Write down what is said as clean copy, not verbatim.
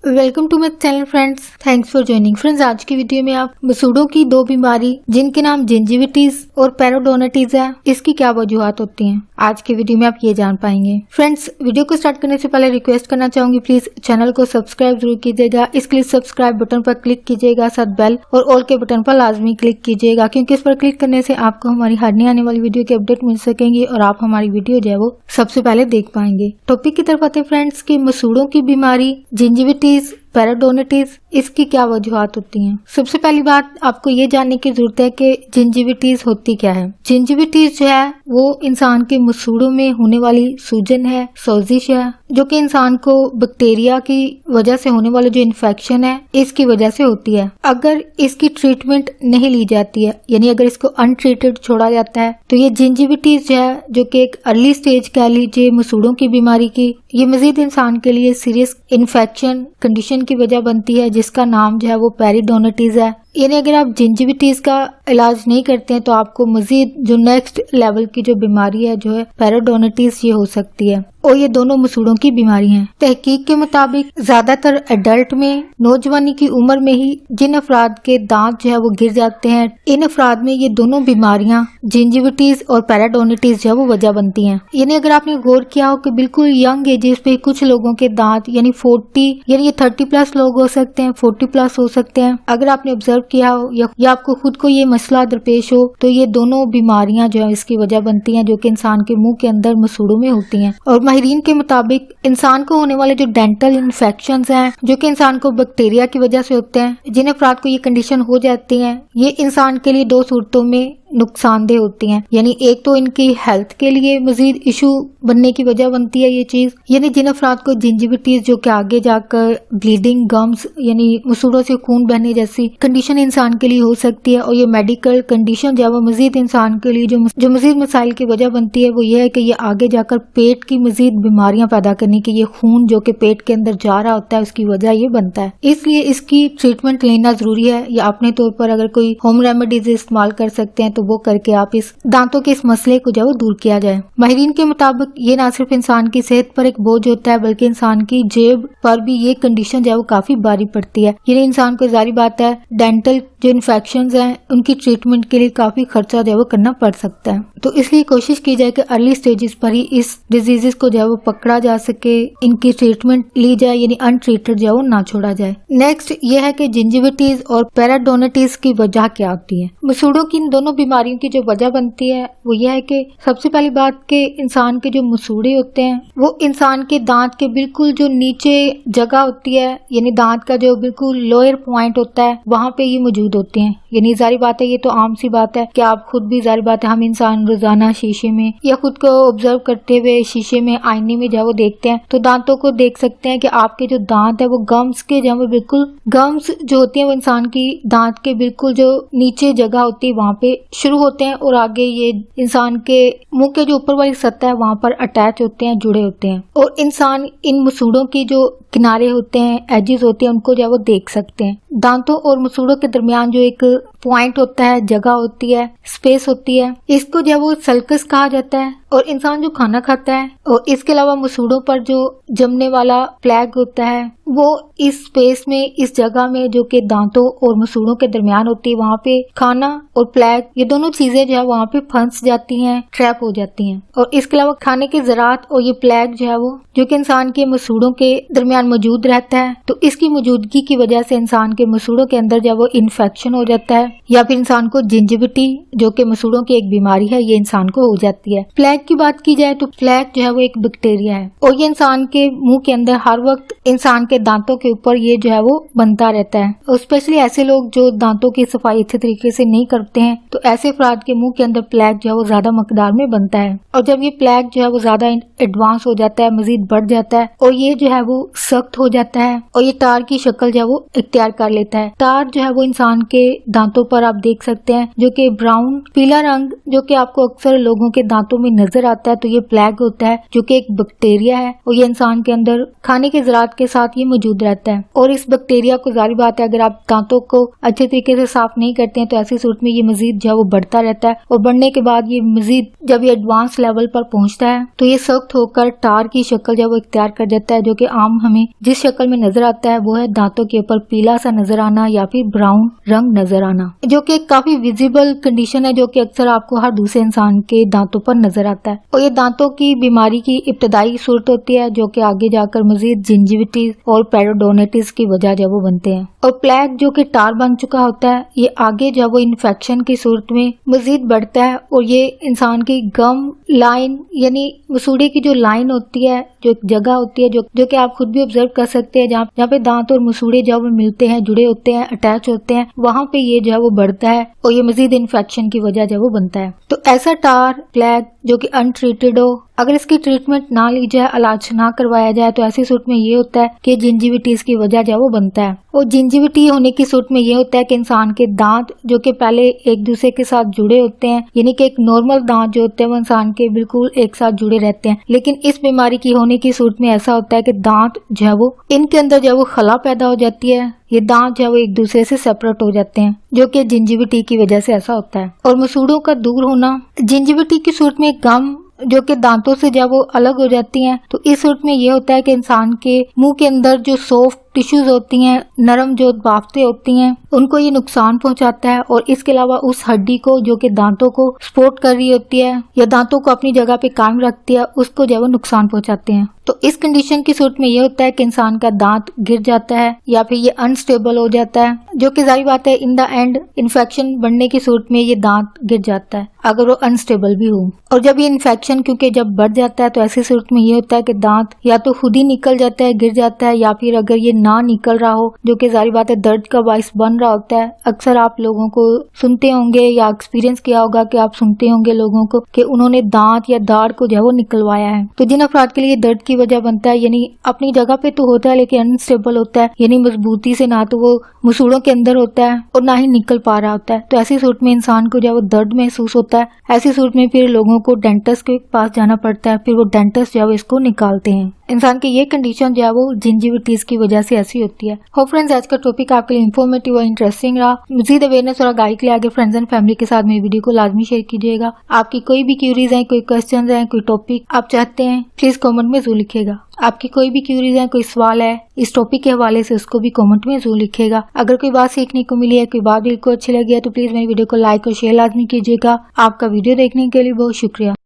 Welcome to my channel friends, thanks for joining. Friends, आज की video में आप मसूड़ों की दो बीमारी जिनके नाम जिंजिविटीज और पेरिडोनिटिस है, इसकी क्या वजूहात होती हैं, आज की वीडियो में आप ये जान पाएंगे। फ्रेंड्स, वीडियो को स्टार्ट करने से पहले रिक्वेस्ट करना चाहूंगी, प्लीज चैनल को सब्सक्राइब जरूर कीजिएगा। इसके लिए सब्सक्राइब बटन पर क्लिक कीजिएगा, साथ बेल और ऑल के बटन पर लाजमी क्लिक कीजिएगा, क्योंकि इस पर क्लिक करने से आपको हमारी हर नई आने वाली वीडियो की अपडेट मिल सकेंगी और आप हमारी वीडियो जो है वो सबसे पहले देख पाएंगे। टॉपिक की तरफ आते हैं फ्रेंड्स की मसूड़ों की बीमारी जिंजिविटीज पेरिडोनिटिस, इसकी क्या वजूहात होती हैं। सबसे पहली बात आपको ये जानने की जरूरत है कि जिंजिविटीज होती क्या है। जिंजिविटीज जो है वो इंसान के मसूड़ों में होने वाली सूजन है, सोजिश है, जो कि इंसान को बैक्टीरिया की वजह से होने वाला जो इन्फेक्शन है इसकी वजह से होती है। अगर इसकी ट्रीटमेंट नहीं ली जाती है, यानी अगर इसको अनट्रीटेड छोड़ा जाता है, तो ये जिंजिविटीज जो है, जो कि एक अर्ली स्टेज कह लीजिए मसूड़ों की बीमारी की, ये मजीद इंसान के लिए सीरियस इन्फेक्शन कंडीशन की वजह बनती है, जिसका नाम जो है वो पेरिडोनिटिस है। यानी अगर आप जिंजिविटीज का इलाज नहीं करते हैं तो आपको मजीद जो नेक्स्ट लेवल की जो बीमारी है जो है पेरिडोनिटिस, ये हो सकती है। और ये दोनों मसूड़ों की बीमारी हैं। तहकीक के मुताबिक ज्यादातर एडल्ट में नौजवानी की उम्र में ही जिन अफराद के दांत जो है वो गिर जाते हैं, इन अफराद में ये दोनों बीमारियां जिंजिविटीज और पेरिडोनिटिस जो है वो वजह बनती हैं। यानी अगर आपने गौर किया हो कि बिल्कुल यंग एजेस पे कुछ लोगों के दांत यानी 40 यानी ये 30 प्लस लोग हो सकते हैं, 40 प्लस हो सकते हैं, अगर आपने ऑब्जर्व किया हो या आपको खुद को ये मसला दरपेश हो, तो ये दोनों बीमारियां जो है इसकी वजह बनती हैं, जो कि इंसान के मुंह के अंदर मसूड़ों में होती हैं। और माहिरीन के मुताबिक इंसान को होने वाले जो डेंटल इन्फेक्शंस हैं, जो कि इंसान को बैक्टीरिया की वजह से होते हैं, जिन अफराद को ये कंडीशन हो जाती है, ये इंसान के लिए दो सूरतों में नुकसानदेह होती हैं। यानी एक तो इनकी हेल्थ के लिए मजीद इशू बनने की वजह बनती है ये चीज, यानी जिन अफराद को जिंजिविटीज जो कि आगे जाकर ब्लीडिंग गम्स यानी मसूड़ों से खून बहने जैसी कंडीशन इंसान के लिए हो सकती है। और ये मेडिकल कंडीशन जो है वो मजीद इंसान के लिए जो मजीद मसाइल की वजह बनती है, वो ये है कि ये आगे जाकर पेट की मजीद बीमारियां पैदा करने की, ये खून जो कि पेट के अंदर जा रहा होता है उसकी वजह ये बनता है। इसलिए इसकी ट्रीटमेंट लेना जरूरी है, या अपने तौर पर अगर कोई होम रेमेडीज इस्तेमाल कर सकते हैं तो वो करके आप इस दांतों के इस मसले को जो दूर किया जाए। माहिरीन के मुताबिक ये ना सिर्फ इंसान की सेहत पर एक बोझ होता है, बल्कि इंसान की जेब पर भी ये कंडीशन जो है वो काफी भारी पड़ती है। यानी इंसान को जारी बात है डेंटल जो इन्फेक्शंस हैं उनकी ट्रीटमेंट के लिए काफी खर्चा जो है वो करना पड़ सकता है। तो इसलिए कोशिश की जाए कि अर्ली स्टेजेस पर ही इस डिजीजेस को जो है वो पकड़ा जा सके, इनकी ट्रीटमेंट ली जाए, यानी अनट्रीटेड जो है वो ना छोड़ा जाए। नेक्स्ट ये है कि जिंजिविटीज और पेरिडोनिटिस की वजह क्या होती है। मसूड़ों की इन दोनों बीमारियों की जो वजह बनती है वो यह है कि सबसे पहली बात के इंसान के जो मसूड़े होते हैं वो इंसान के दांत के बिल्कुल जो नीचे जगह होती है, यानी दांत का जो बिल्कुल लोअर पॉइंट होता है, वहाँ पे ये मौजूद होते हैं। यानी जारी बात है, ये तो आम सी बात है कि आप खुद भी जारी बात है, हम इंसान रोजाना शीशे में या खुद को ऑब्जर्व करते हुए शीशे में आईने में जब वो देखते हैं तो दांतों को देख सकते हैं कि आपके जो दांत है वो गम्स के जब बिल्कुल गम्स जो होती है वो इंसान की दांत के बिल्कुल जो नीचे जगह होती है वहाँ पे शुरू होते हैं और आगे ये इंसान के मुंह के जो ऊपर वाली सतह है वहाँ पर अटैच होते हैं, जुड़े होते हैं। और इंसान इन मसूड़ों की जो किनारे होते हैं, एजेस होते हैं, उनको जो है वो देख सकते हैं। दांतों और मसूड़ों के दरमियान जो एक पॉइंट होता है, जगह होती है, स्पेस होती है, इसको जो है वो सल्कस कहा जाता है। और इंसान जो खाना खाता है और इसके अलावा मसूड़ों पर जो जमने वाला प्लेग होता है वो इस स्पेस में, इस जगह में जो कि दांतों और मसूड़ों के दरमियान होती है, वहाँ पे खाना और प्लेग ये दोनों चीजें जो है वहाँ पे फंस जाती हैं, ट्रैप हो जाती हैं। और इसके अलावा खाने के ज़रात और ये प्लेग जो है वो जो कि इंसान के मसूड़ों के दरमियान मौजूद रहता है, तो इसकी मौजूदगी की वजह से इंसान के मसूड़ों के अंदर जो वो इन्फेक्शन हो जाता है, या फिर इंसान को जिंजिविटी जो कि मसूड़ों की एक बीमारी है ये इंसान को हो जाती है। प्लेग की बात की जाए तो प्लेग जो है वो एक बैक्टीरिया है और ये इंसान के मुंह के अंदर हर वक्त इंसान के दांतों के ऊपर ये जो है वो बनता रहता है। और स्पेशली ऐसे लोग जो दांतों की सफाई अच्छे तरीके से नहीं करते हैं, तो ऐसे अफराद के मुंह के अंदर प्लेग जो है वो ज्यादा मकदार में बनता है। और जब ये प्लेग जो है वो ज्यादा एडवांस हो जाता है, मजीद बढ़ जाता है और ये जो है वो सख्त हो जाता है और ये तार की शक्ल जो है वो इख्तियार कर लेता है। तार जो है वो इंसान के दांतों पर आप देख सकते हैं जो कि ब्राउन पीला रंग जो कि आपको अक्सर लोगों के दांतों में नजर आता है तो ये प्लेग होता है, जो कि एक बैक्टीरिया है और ये इंसान के अंदर खाने के ज़रात के साथ ये मौजूद रहता है। और इस बैक्टीरिया को जाहिर बात है अगर आप दांतों को अच्छे तरीके से साफ नहीं करते हैं तो ऐसी सूरत में ये मजीद जो है वो बढ़ता रहता है, और बढ़ने के बाद ये मजीद जब ये एडवांस लेवल पर पहुंचता है तो ये सख्त होकर टार की शक्ल जो वो इख्तियार कर जाता है, जो कि आम हमें जिस शक्ल में नजर आता है वो है दांतों के ऊपर पीला सा नजर आना या फिर ब्राउन रंग नजर आना, जो कि काफी विजिबल कंडीशन है, जो कि अक्सर आपको हर दूसरे इंसान के दांतों पर नजर आता है। और ये दांतों की बीमारी की इब्तदाई सूरत होती है, जो कि आगे जाकर मजीद जिंजिविटीज और पेरिडोनिटिस की वजह जो वो बनते हैं। और प्लेग जो कि टार बन चुका होता है ये आगे जब वो इन्फेक्शन की सूरत में मजीद बढ़ता है और ये इंसान की गम लाइन यानी मसूड़े की जो लाइन होती है, जो जगह होती है जो कि आप खुद भी ऑब्जर्व कर सकते हैं, जहाँ पे दांत और मसूड़े जब मिलते हैं, जुड़े होते हैं, अटैच होते हैं, वहाँ पे ये जो है वो बढ़ता है और ये मजीद इन्फेक्शन की वजह जो वो बनता है। तो ऐसा टार प्लेग जो कि अनट्रीटेड हो, अगर इसकी ट्रीटमेंट ना ली जाए, इलाज ना करवाया जाए तो ऐसी सूरत में ये होता है कि जिंजिविटीज की वजह जो वो बनता है। और जिंजिविटी होने की सूरत में ये होता है कि इंसान के दांत जो कि पहले एक दूसरे के साथ जुड़े होते हैं, यानी कि एक नॉर्मल दांत जो होते हैं वो इंसान के बिल्कुल एक साथ जुड़े रहते हैं, लेकिन इस बीमारी की होने की सूरत में ऐसा होता है कि दांत जो है वो इनके अंदर जो है वो खला पैदा हो जाती है, ये दांत जो है वो एक दूसरे से सेपरेट हो जाते हैं, जो कि जिंजिविटी की वजह से ऐसा होता है। और मसूड़ों का दूर होना, जिंजिविटी की सूरत में गम जो कि दांतों से जब वो अलग हो जाती हैं तो इस सूरत में ये होता है कि इंसान के मुंह के अंदर जो सॉफ्ट टिश्यूज होती हैं, नरम जो बाफ्तें होती हैं, उनको ये नुकसान पहुंचाता है। और इसके अलावा उस हड्डी को जो कि दांतों को सपोर्ट कर रही होती है या दांतों को अपनी जगह पे कायम रखती है, उसको जो है वो नुकसान पहुंचाते हैं। तो इस कंडीशन की सूरत में ये होता है कि इंसान का दांत गिर जाता है या फिर ये अनस्टेबल हो जाता है, जो कि जाहिर बात है इन द एंड इन्फेक्शन बढ़ने की सूरत में ये दांत गिर जाता है अगर वो अनस्टेबल भी हो। और जब ये इन्फेक्शन क्योंकि जब बढ़ जाता है तो ऐसी सूरत में ये होता है कि दांत या तो खुद ही निकल जाता है, गिर जाता है, या फिर अगर ये ना निकल रहा हो, जो कि जाहिर बात है दर्द का बाइस बन रहा होता है। अक्सर आप लोगों को सुनते होंगे या एक्सपीरियंस किया होगा कि आप सुनते होंगे लोगों को कि उन्होंने दांत या दाढ़ को जो है वो निकलवाया है। तो जिन अफराद के लिए दर्द की वजह बनता है, यानी अपनी जगह पे तो होता है लेकिन अनस्टेबल होता है, यानी मजबूती से ना तो वो मसूड़ों के अंदर होता है और ना ही निकल पा रहा होता है, तो ऐसी सूरत में इंसान को जो है वो दर्द महसूस होता है। ऐसी सूरत में फिर लोगों को डेंटिस्ट के पास जाना पड़ता है, फिर वो डेंटिस्ट जो है इसको निकालते हैं। इंसान की ये कंडीशन जो है वो जिंजिविटीज की वजह से ऐसी होती है। होप फ्रेंड्स आज का टॉपिक आपके लिए इन्फॉर्मेटिव और इंटरेस्टिंग रहा। मजीद अवेयरनेस और गाइड के लिए आगे फ्रेंड्स एंड फैमिली के साथ मेरी वीडियो को लाजमी शेयर कीजिएगा। आपकी कोई भी क्यूरीज है, कोई क्वेश्चन है, कोई टॉपिक आप चाहते हैं, प्लीज कमेंट में जरूर लिखिएगा। आपकी कोई भी क्यूरीज है, कोई सवाल है इस टॉपिक के हवाले से, उसको भी कमेंट में जरूर लिखिएगा। अगर कोई बात सीखने को मिली है, कोई बात दिल को अच्छी लगी है तो प्लीज मेरी वीडियो को लाइक और शेयर लाजमी कीजिएगा। आपका वीडियो देखने के लिए बहुत शुक्रिया।